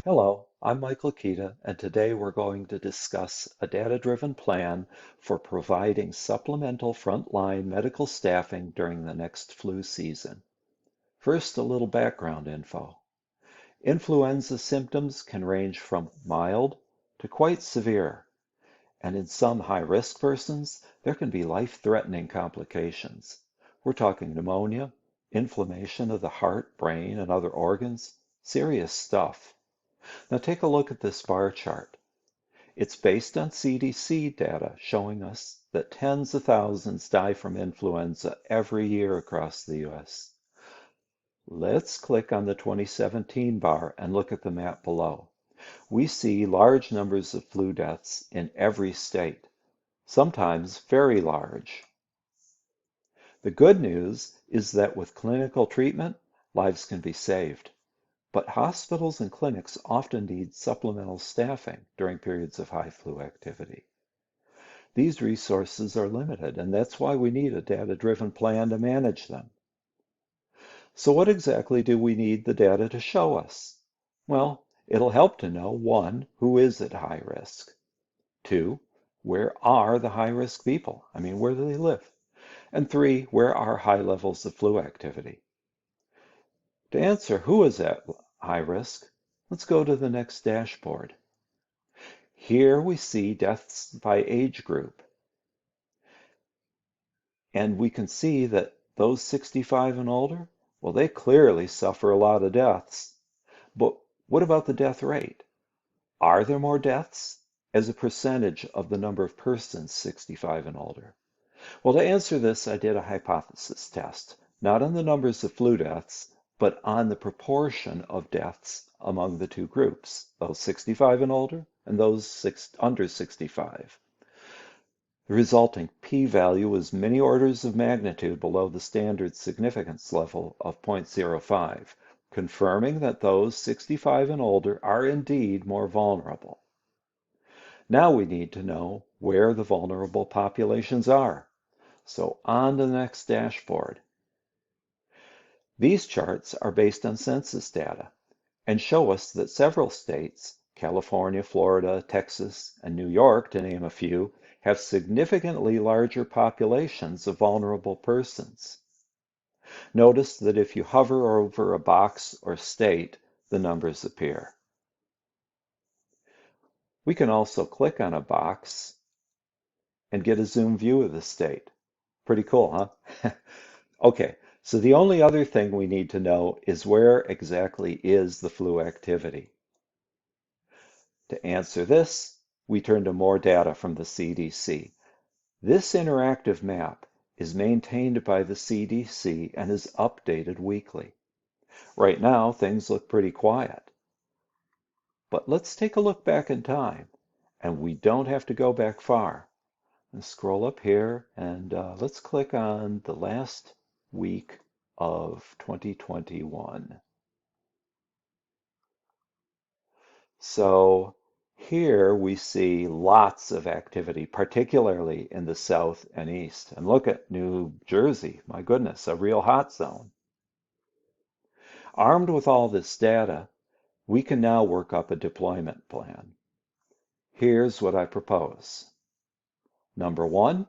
Hello, I'm Michael Kita, and today we're going to discuss a data-driven plan for providing supplemental frontline medical staffing during the next flu season. First, a little background info. Influenza symptoms can range from mild to quite severe, and in some high-risk persons, there can be life-threatening complications. We're talking pneumonia, inflammation of the heart, brain, and other organs, serious stuff. Now take a look at this bar chart. It's based on CDC data showing us that tens of thousands die from influenza every year across the US. Let's click on the 2017 bar and look at the map below. We see large numbers of flu deaths in every state, sometimes very large. The good news is that with clinical treatment, lives can be saved. But hospitals and clinics often need supplemental staffing during periods of high flu activity. These resources are limited, and that's why we need a data-driven plan to manage them. So what exactly do we need the data to show us? Well, it'll help to know, one, who is at high risk? Two, where are the high-risk people? Where do they live? And three, where are high levels of flu activity? To answer who is at high risk, let's go to the next dashboard. Here we see deaths by age group. And we can see that those 65 and older, well, they clearly suffer a lot of deaths. But what about the death rate? Are there more deaths as a percentage of the number of persons 65 and older? Well, to answer this, I did a hypothesis test, not on the numbers of flu deaths, but on the proportion of deaths among the two groups, those 65 and older and those under 65. The resulting p-value is many orders of magnitude below the standard significance level of 0.05, confirming that those 65 and older are indeed more vulnerable. Now we need to know where the vulnerable populations are. So on to the next dashboard. These charts are based on census data and show us that several states, California, Florida, Texas, and New York, to name a few, have significantly larger populations of vulnerable persons. Notice that if you hover over a box or state, the numbers appear. We can also click on a box and get a zoom view of the state. Pretty cool, huh? Okay, so the only other thing we need to know is where exactly is the flu activity. To answer this, we turn to more data from the CDC. This interactive map is maintained by the CDC and is updated weekly. Right now, things look pretty quiet. But let's take a look back in time, and we don't have to go back far. Let's scroll up here and let's click on the last week of 2021. So here we see lots of activity, particularly in the south and east. And look at New Jersey, my goodness, a real hot zone. Armed with all this data, we can now work up a deployment plan. Here's what I propose. Number one,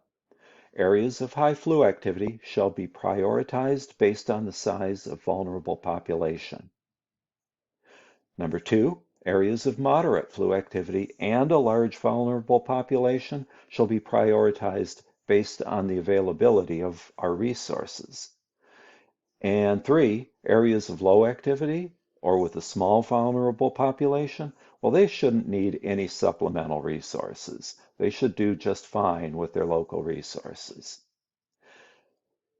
areas of high flu activity shall be prioritized based on the size of vulnerable population. Number two, areas of moderate flu activity and a large vulnerable population shall be prioritized based on the availability of our resources. And three, areas of low activity or with a small vulnerable population, well, they shouldn't need any supplemental resources. They should do just fine with their local resources.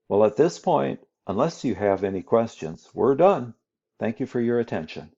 Well, at this point, unless you have any questions, we're done. Thank you for your attention.